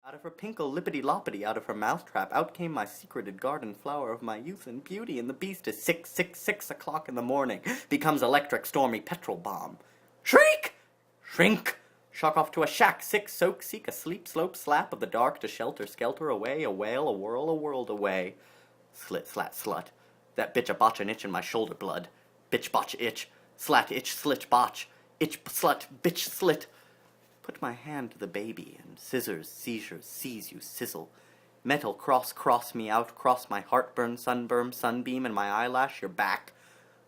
Out of her pinkle lippity-loppity, out of her mousetrap, out came my secreted garden flower of my youth and beauty, and the beast is 6 o'clock in the morning, becomes electric stormy petrol bomb. Shriek! Shrink! Shock off to a shack, sick, soak, seek, a sleep, slope, slap of the dark to shelter, skelter, away, a wail, a whirl, a world away. Slit, slat, slut. That bitch a botch an itch in my shoulder blood. Bitch botch itch. Slat itch slit botch. Itch slut bitch slit. Put my hand to the baby, and scissors, seizures, seize you, sizzle. Metal cross me out, cross my heartburn, sunburn, sunbeam, and my eyelash, your back.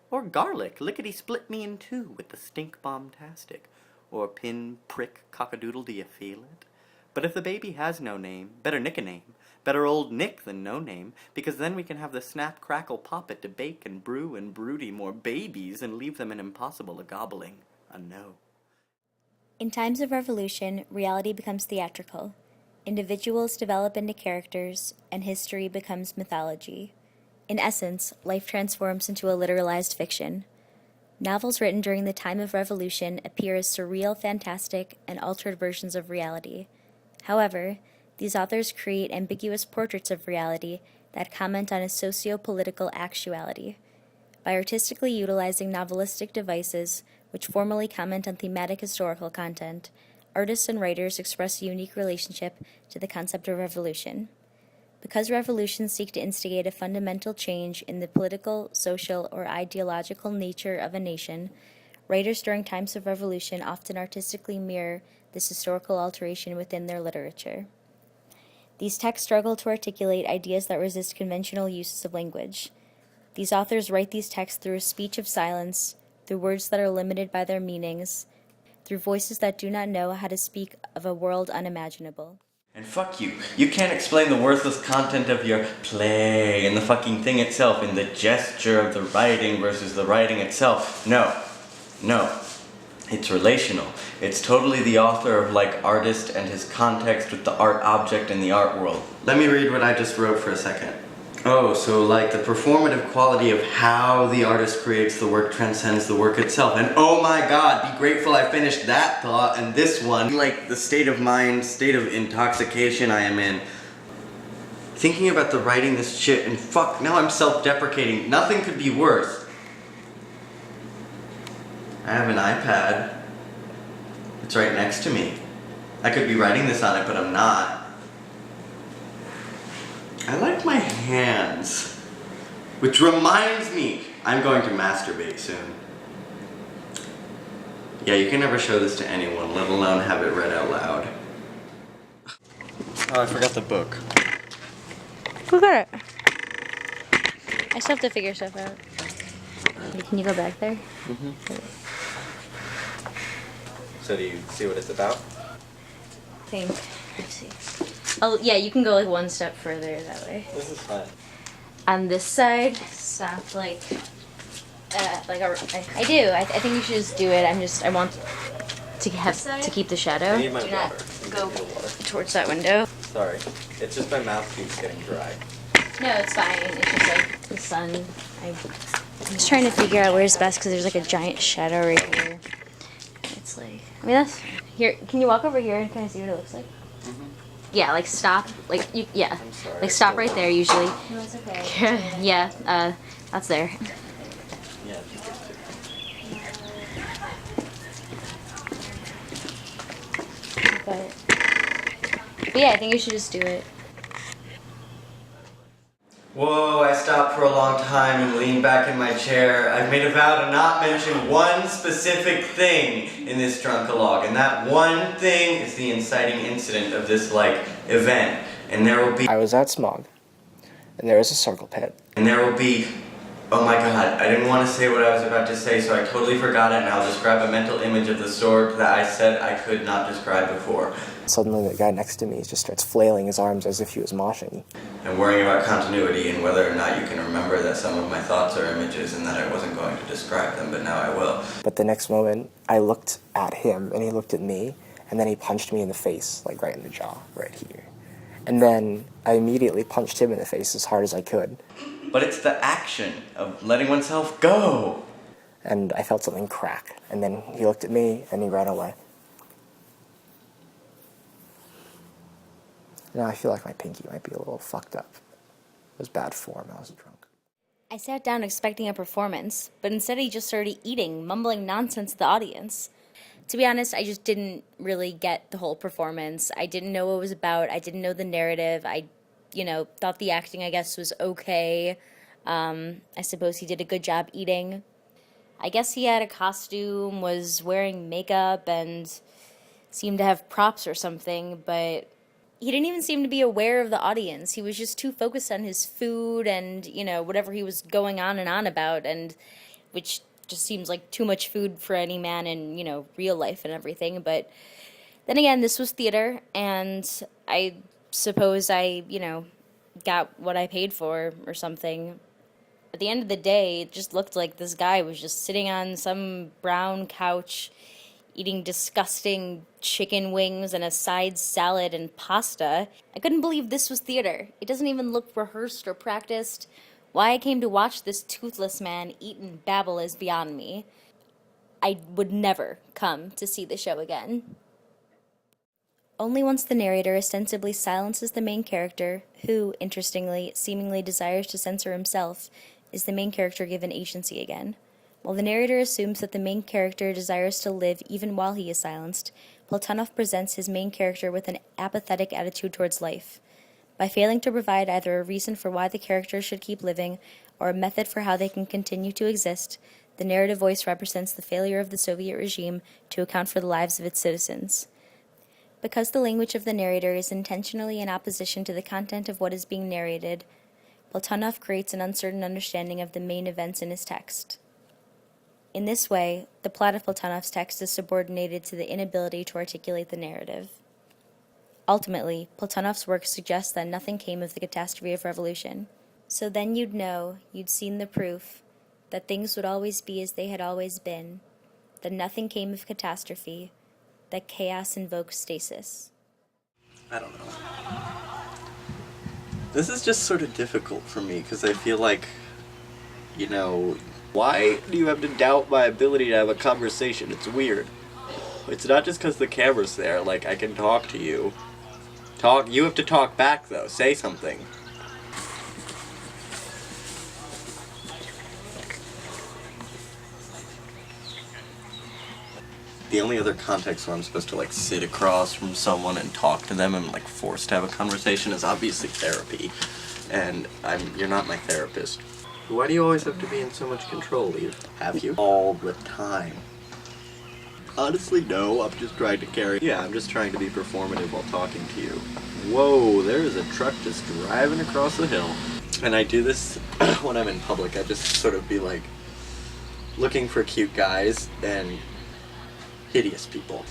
Or garlic, lickety split me in two with the stink bomb-tastic. Or pin, prick, cockadoodle, do you feel it? But if the baby has no name, better nick a name. Better old Nick than no name, because then we can have the snap, crackle, pop it to bake and brew and broody more babies and leave them an impossible a gobbling, a no. In times of revolution, reality becomes theatrical. Individuals develop into characters, and history becomes mythology. In essence, life transforms into a literalized fiction. Novels written during the time of revolution appear as surreal, fantastic, and altered versions of reality. However, these authors create ambiguous portraits of reality that comment on a socio-political actuality. By artistically utilizing novelistic devices which formally comment on thematic historical content, artists and writers express a unique relationship to the concept of revolution. Because revolutions seek to instigate a fundamental change in the political, social, or ideological nature of a nation, writers during times of revolution often artistically mirror this historical alteration within their literature. These texts struggle to articulate ideas that resist conventional uses of language. These authors write these texts through a speech of silence, through words that are limited by their meanings, through voices that do not know how to speak of a world unimaginable. And fuck you. You can't explain the worthless content of your play in the fucking thing itself, in the gesture of the writing versus the writing itself. No. It's relational. It's totally the author of like artist and his context with the art object in the art world. Let me read what I just wrote for a second. Oh, so like the performative quality of how the artist creates the work transcends the work itself. And oh my god, be grateful I finished that thought and this one. Like the state of mind, state of intoxication I am in. Thinking about the writing this shit and fuck, now I'm self-deprecating. Nothing could be worse. I have an iPad. It's right next to me. I could be writing this on it, but I'm not. I like my hands. Which reminds me, I'm going to masturbate soon. Yeah, you can never show this to anyone, let alone have it read out loud. Oh, I forgot the book. Look at it. I still have to figure stuff out. Can you go back there? Mm-hmm. So do you see what it's about? Let's see. Oh, yeah, you can go like one step further that way. This is fun. On this side, stop I do. I think you should just do it. I want to keep the shadow. I need my Do water. not go towards that window. Sorry. It's just my mouth keeps getting dry. No, it's fine. It's just like the sun. I'm just trying to figure out where's best because there's like a giant shadow right here. It's like, that's here. Can you walk over here and kind of see what it looks like? Mm-hmm. Yeah, like stop. Yeah. I'm sorry. Like stop right there usually. No, it's okay. Yeah, that's there. Yeah. But yeah, I think you should just do it. Whoa, I stopped for a long time and leaned back in my chair. I've made a vow to not mention one specific thing in this drunkalogue, and that one thing is the inciting incident of this, event. And there will be... I was at Smog, and there was a circle pit. And there will be... Oh my god, I didn't want to say what I was about to say, so I totally forgot it, and I'll describe a mental image of the sword that I said I could not describe before. Suddenly the guy next to me just starts flailing his arms as if he was moshing. And worrying about continuity and whether or not you can remember that some of my thoughts are images and that I wasn't going to describe them, but now I will. But the next moment, I looked at him, and he looked at me, and then he punched me in the face, like right in the jaw, right here. And then I immediately punched him in the face as hard as I could. But it's the action of letting oneself go. And I felt something crack, and then he looked at me, and he ran away. Now I feel like my pinky might be a little fucked up. It was bad form. I was drunk. I sat down expecting a performance, but instead he just started eating, mumbling nonsense to the audience. To be honest, I just didn't really get the whole performance. I didn't know what it was about. I didn't know the narrative. I, thought the acting, I guess, was okay. I suppose he did a good job eating. I guess he had a costume, was wearing makeup, and seemed to have props or something, but he didn't even seem to be aware of the audience. He was just too focused on his food and, whatever he was going on and on about, and which just seems like too much food for any man in, real life and everything. But then again, this was theater, and I suppose I, got what I paid for or something. At the end of the day, it just looked like this guy was just sitting on some brown couch eating disgusting chicken wings and a side salad and pasta. I couldn't believe this was theater. It doesn't even look rehearsed or practiced. Why I came to watch this toothless man eat and babble is beyond me. I would never come to see the show again. Only once the narrator ostensibly silences the main character, who, interestingly, seemingly desires to censor himself, is the main character given agency again. While the narrator assumes that the main character desires to live even while he is silenced, Platonov presents his main character with an apathetic attitude towards life. By failing to provide either a reason for why the characters should keep living or a method for how they can continue to exist, the narrative voice represents the failure of the Soviet regime to account for the lives of its citizens. Because the language of the narrator is intentionally in opposition to the content of what is being narrated, Platonov creates an uncertain understanding of the main events in his text. In this way, the plot of Platonov's text is subordinated to the inability to articulate the narrative. Ultimately, Platonov's work suggests that nothing came of the catastrophe of revolution. So then you'd know, you'd seen the proof, that things would always be as they had always been, that nothing came of catastrophe, that chaos invokes stasis. I don't know. This is just sort of difficult for me, because I feel like, why do you have to doubt my ability to have a conversation? It's weird. It's not just because the camera's there, like, I can talk to you. You have to talk back, though. Say something. The only other context where I'm supposed to, sit across from someone and talk to them and, forced to have a conversation is obviously therapy. And you're not my therapist. Why do you always have to be in so much control, Eve? Have you? All the time. Honestly, no. I'm just trying to I'm just trying to be performative while talking to you. Whoa, there is a truck just driving across the hill. And I do this when I'm in public. I just sort of be looking for cute guys and hideous people.